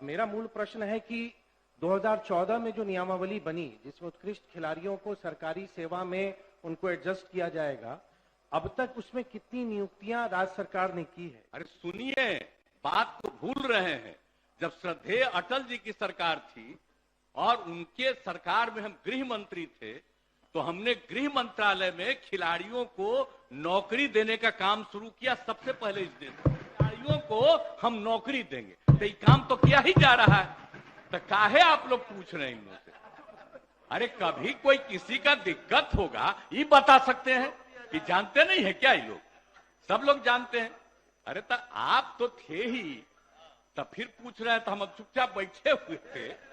अब मेरा मूल प्रश्न है कि 2014 में जो नियमावली बनी जिसमें उत्कृष्ट खिलाड़ियों को सरकारी सेवा में उनको एडजस्ट किया जाएगा, अब तक उसमें कितनी नियुक्तियां राज्य सरकार ने की है? अरे सुनिए, बात को भूल रहे हैं। जब श्रद्धेय अटल जी की सरकार थी और उनके सरकार में हम गृह मंत्री थे, तो हमने गृह मंत्रालय में खिलाड़ियों को नौकरी देने का काम शुरू किया। सबसे पहले इस देश में खिलाड़ियों को हम नौकरी देंगे, तो ये काम तो किया ही जा रहा है। तो काहे आप लोग पूछ रहे हैं इन लोगों से? अरे कभी कोई किसी का दिक्कत होगा ये बता सकते हैं कि जानते नहीं है क्या? ये लोग सब लोग जानते हैं। अरे तो आप तो थे ही, तब फिर पूछ रहे हैं, तो हम चुपचाप बैठे हुए थे।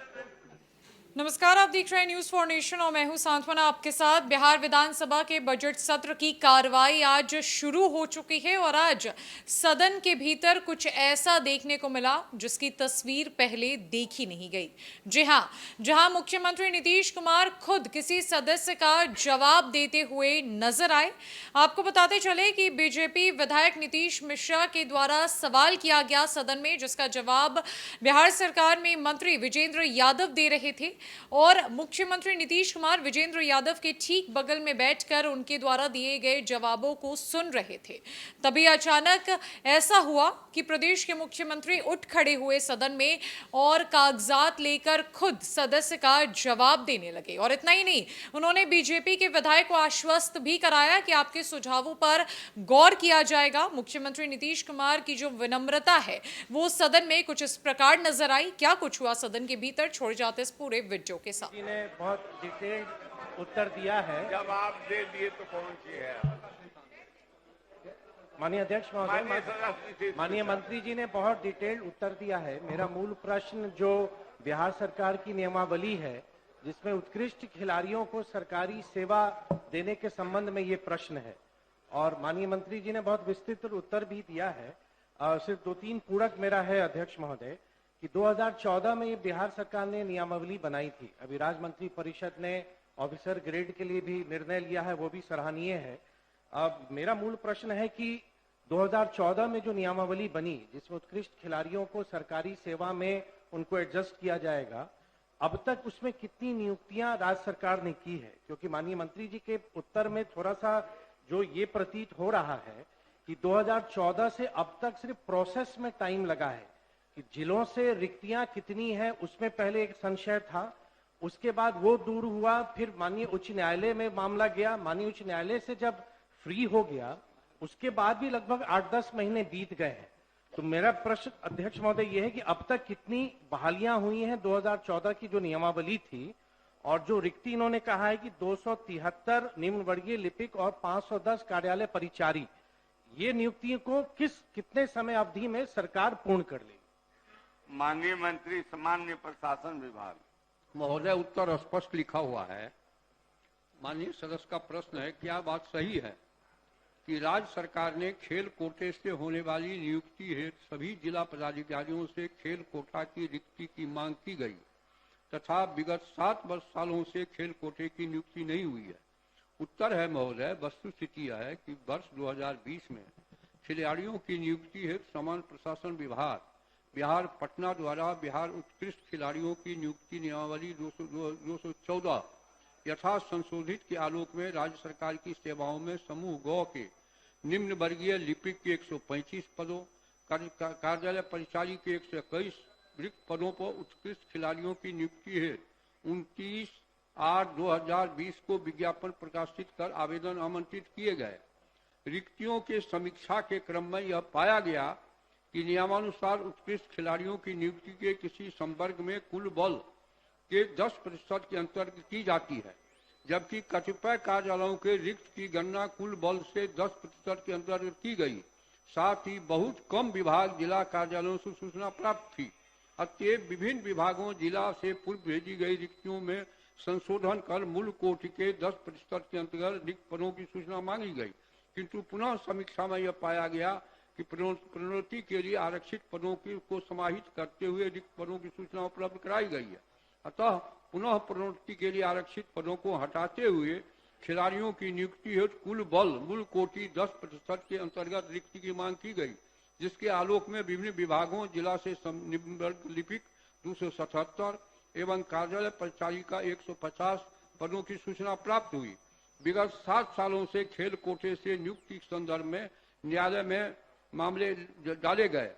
नमस्कार, आप देख रहे हैं न्यूज फॉर नेशन और मैं हूं सांत्वना आपके साथ। बिहार विधानसभा के बजट सत्र की कार्रवाई आज शुरू हो चुकी है और आज सदन के भीतर कुछ ऐसा देखने को मिला जिसकी तस्वीर पहले देखी नहीं गई। जी हां, जहां मुख्यमंत्री नीतीश कुमार खुद किसी सदस्य का जवाब देते हुए नजर आए। आपको बताते चले कि बीजेपी विधायक नीतीश मिश्रा के द्वारा सवाल किया गया सदन में, जिसका जवाब बिहार सरकार में मंत्री विजेंद्र यादव दे रहे थे और मुख्यमंत्री नीतीश कुमार विजेंद्र यादव के ठीक बगल में बैठकर उनके द्वारा दिए गए जवाबों को सुन रहे थे। तभी अचानक ऐसा हुआ कि प्रदेश के मुख्यमंत्री उठ खड़े हुए सदन में और कागजात लेकर खुद सदस्य का जवाब देने लगे। और इतना ही नहीं, उन्होंने बीजेपी के विधायक को आश्वस्त भी कराया कि आपके सुझावों पर गौर किया जाएगा। मुख्यमंत्री नीतीश कुमार की जो विनम्रता है वो सदन में कुछ इस प्रकार नजर आई। क्या कुछ हुआ सदन के भीतर, छोड़ जाते इस पूरे वीडियो के साथ। जी ने बहुत डिटेल्ड उत्तर दिया है। जवाब दे दिए तो कौन सी है? माननीय अध्यक्ष महोदय, माननीय मंत्री जी ने बहुत डिटेल्ड उत्तर दिया है। मेरा मूल प्रश्न जो बिहार सरकार की नियमावली है जिसमें उत्कृष्ट खिलाड़ियों को सरकारी सेवा देने के संबंध में ये प्रश्न है, और माननीय मंत्री जी ने बहुत विस्तृत उत्तर भी दिया है। सिर्फ 2-3 पूरक मेरा है अध्यक्ष महोदय कि 2014 में ये बिहार सरकार ने नियमावली बनाई थी। अभी राज्य मंत्री परिषद ने ऑफिसर ग्रेड के लिए भी निर्णय लिया है, वो भी सराहनीय है। अब मेरा मूल प्रश्न है कि 2014 में जो नियमावली बनी जिसमें उत्कृष्ट खिलाड़ियों को सरकारी सेवा में उनको एडजस्ट किया जाएगा, अब तक उसमें कितनी नियुक्तियां राज्य सरकार ने की है? क्योंकि माननीय मंत्री जी के उत्तर में थोड़ा सा जो ये प्रतीत हो रहा है कि 2014 से अब तक सिर्फ प्रोसेस में टाइम लगा है कि जिलों से रिक्तियां कितनी हैं उसमें पहले एक संशय था, उसके बाद वो दूर हुआ, फिर माननीय उच्च न्यायालय में मामला गया, माननीय उच्च न्यायालय से जब फ्री हो गया उसके बाद भी लगभग 8-10 महीने बीत गए हैं। तो मेरा प्रश्न अध्यक्ष महोदय ये है कि अब तक कितनी बहालियां हुई हैं 2014 की जो नियमावली थी, और जो रिक्ति इन्होंने कहा है कि 273 निम्न वर्गीय लिपिक और 510 कार्यालय परिचारी, ये नियुक्तियों को कितने समय अवधि में सरकार पूर्ण कर लेगी? माननीय मंत्री सामान्य प्रशासन विभाग। महोदय, उत्तर स्पष्ट लिखा हुआ है। माननीय सदस्य का प्रश्न है, क्या बात सही है कि राज्य सरकार ने खेल कोटे से होने वाली नियुक्ति हेतु सभी जिला पदाधिकारियों से खेल कोटा की रिक्ति की मांग की गई तथा विगत 7 सालों से खेल कोटे की नियुक्ति नहीं हुई है? उत्तर है महोदय, वस्तुस्थिति यह है कि वर्ष 2020 में खिलाड़ियों की नियुक्ति हेतु सामान्य प्रशासन विभाग बिहार पटना द्वारा बिहार उत्कृष्ट खिलाड़ियों की नियुक्ति नियमावली 214 यथा संशोधित के आलोक में राज्य सरकार की सेवाओं में समूह गौ के निम्न वर्गीय लिपिक के 135 पदों, कार्यालय परिचारी के 121 रिक्त पदों पर उत्कृष्ट खिलाड़ियों की नियुक्ति है 29/8/2020 को विज्ञापन प्रकाशित कर आवेदन आमंत्रित किए गए। रिक्तियों के समीक्षा के क्रम में यह पाया गया कि नियमानुसार उत्कृष्ट खिलाड़ियों की नियुक्ति के किसी संवर्ग में कुल बल के 10% के अंतर्गत की जाती है, जबकि कतिपय कार्यालयों के रिक्त की गणना कुल बल से 10% के अंतर्गत की गई। साथ ही बहुत कम विभाग जिला कार्यालयों से सूचना प्राप्त थी। अतएव विभिन्न विभागों जिला से पूर्व भेजी गई रिक्तियों में संशोधन कर मूल कोटि के 10% के अंतर्गत रिक्त पदों की सूचना मांगी गई, किंतु पुनः समीक्षा में यह पाया गया कि प्रोन्नति के लिए आरक्षित पदों को समाहित करते हुए रिक्त पदों की सूचना उपलब्ध कराई गई है। अतः पुनः प्रोन्नति के लिए आरक्षित पदों को हटाते हुए खिलाड़ियों की नियुक्ति हेतु कुल बल मूल कोटि 10% के अंतर्गत रिक्ति की मांग की गई, जिसके आलोक में विभिन्न विभागों जिला से निम्न वर्ग लिपिक 277 एवं कार्यालय परिचारिका 150 पदों की सूचना प्राप्त हुई। विगत 7 सालों से खेल कोटे से नियुक्ति के संदर्भ में न्यायालय में मामले डाले गए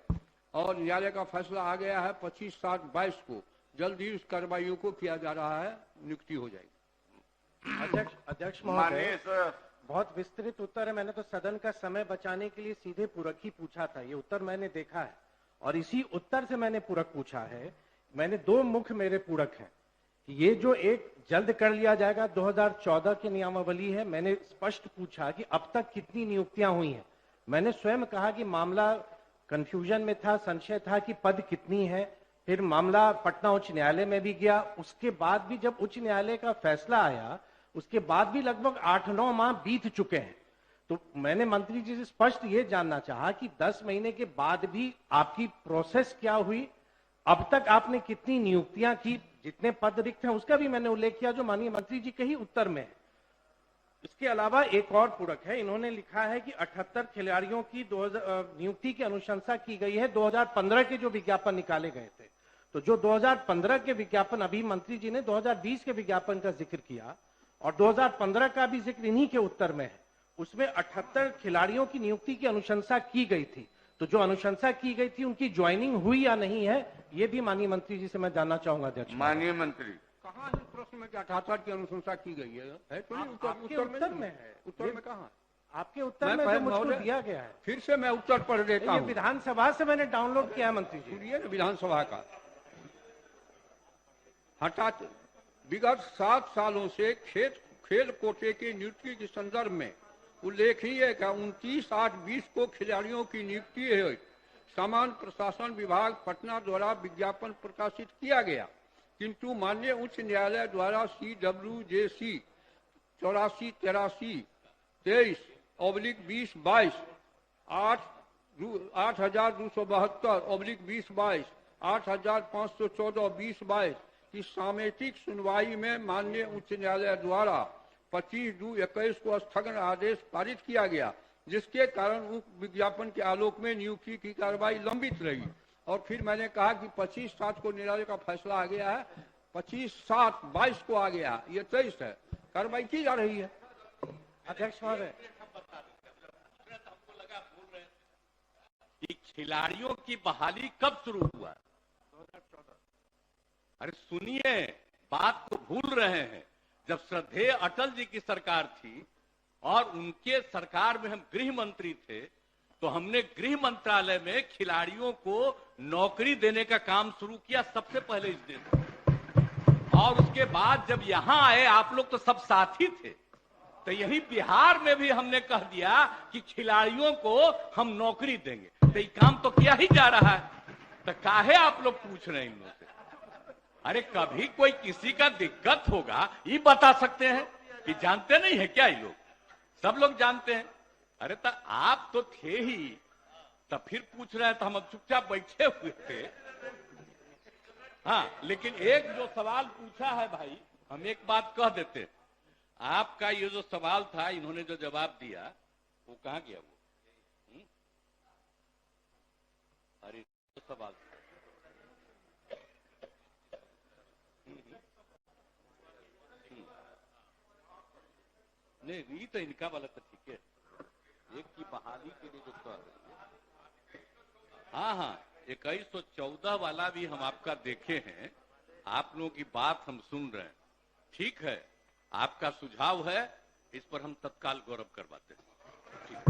और न्यायालय का फैसला आ गया है 25/7/22 को। जल्द ही इस कार्रवाइयों को किया जा रहा है, नियुक्ति हो जाएगी। अध्यक्ष माननीय महोदय, सर, बहुत विस्तृत उत्तर है। मैंने तो सदन का समय बचाने के लिए सीधे पूरक ही पूछा था। ये उत्तर मैंने देखा है और इसी उत्तर से मैंने पूरक पूछा है। मैंने 2 मुख्य मेरे पूरक हैं कि ये जो एक जल्द कर लिया जाएगा 2014 की नियमावली है। मैंने स्पष्ट पूछा कि अब तक कितनी नियुक्तियां हुई हैं। मैंने स्वयं कहा कि मामला कंफ्यूजन में था, संशय था कि पद कितनी है। फिर मामला पटना उच्च न्यायालय में भी गया। उसके बाद भी जब उच्च न्यायालय का फैसला आया, उसके बाद भी लगभग 8-9 माह बीत चुके हैं। तो मैंने मंत्री जी से स्पष्ट ये जानना चाहा कि 10 महीने के बाद भी आपकी प्रोसेस क्या हुई, अब तक आपने कितनी नियुक्तियां की, जितने पद रिक्त हैं उसका भी मैंने उल्लेख किया जो माननीय मंत्री जी के ही उत्तर में है। इसके अलावा एक और पूरक है। इन्होंने लिखा है कि 78 खिलाड़ियों की नियुक्ति की अनुशंसा की गई है 2015 के जो विज्ञापन निकाले गए थे। तो जो 2015 के विज्ञापन, अभी मंत्री जी ने 2020 के विज्ञापन का जिक्र किया और 2015 का भी जिक्र इन्हीं के उत्तर में है। उसमें 78 खिलाड़ियों की नियुक्ति की अनुशंसा की गई थी। तो जो अनुशंसा की गई थी उनकी ज्वाइनिंग हुई या नहीं है, ये भी माननीय मंत्री जी से मैं जानना चाहूंगा। अध्यक्ष, माननीय मंत्री, कहाँ है प्रश्न में 78 की अनुशंसा की गई है तो नहीं, आपके उत्तर में है। उत्तर में कहाँ? आपके उत्तर में जो मुझको दिया गया है, फिर से मैं उत्तर पढ़ देता ये हूँ। विधानसभा से मैंने डाउनलोड किया है मंत्री जी। सुनिए ना, विधानसभा का हटाते विगत 7 सालों से खेल कोटे की नियुक्ति के संदर्भ में उल्लेखनीय है कि 29/8/20 को खिलाड़ियों की नियुक्ति है। सामान्य प्रशासन विभाग पटना द्वारा विज्ञापन प्रकाशित किया गया, किंतु माननीय उच्च न्यायालय द्वारा CWJC 84-23/2022 8272/2022 8514/2022 की सामयिक सुनवाई में माननीय उच्च न्यायालय द्वारा 25/2/21 को स्थगन आदेश पारित किया गया, जिसके कारण उक्त विज्ञापन के आलोक में नियुक्ति की कार्रवाई लंबित रही। और फिर मैंने कहा कि 25/7 को न्यायालय का फैसला आ गया है, 25/7/22 को आ गया, ये 23 है, कार्रवाई की जा रही है। अध्यक्ष महोदय, कि खिलाड़ियों की बहाली कब शुरू हुआ? 2014। अरे सुनिए, बात को भूल रहे हैं। जब श्रद्धेय अटल जी की सरकार थी और उनके सरकार में हम गृह मंत्री थे, तो हमने गृह मंत्रालय में खिलाड़ियों को नौकरी देने का काम शुरू किया सबसे पहले इस देश में। और उसके बाद जब यहां आए, आप लोग तो सब साथी थे, तो यही बिहार में भी हमने कह दिया कि खिलाड़ियों को हम नौकरी देंगे। तो ये काम तो किया ही जा रहा है, तो काहे आप लोग पूछ रहे हैं इन लोगों से? अरे कभी कोई किसी का दिक्कत होगा ये बता सकते हैं कि जानते नहीं है क्या? ये लोग सब लोग जानते हैं। अरे तो आप तो थे ही, तब फिर पूछ रहे हैं तो हम चुपचाप बैठे हुए थे। हाँ, लेकिन एक जो सवाल पूछा है भाई, हम एक बात कह देते, आपका ये जो सवाल था, इन्होंने जो जवाब दिया वो कहाँ गया? वो अरे तो सवाल नहीं, ये तो इनका वाला तो ठीक है, एक की बहाली के लिए जो कर रही है। हाँ हाँ, 2114 वाला भी हम आपका देखे हैं, आप लोगों की बात हम सुन रहे हैं। ठीक है, आपका सुझाव है, इस पर हम तत्काल गौरव करवाते हैं। ठीक है।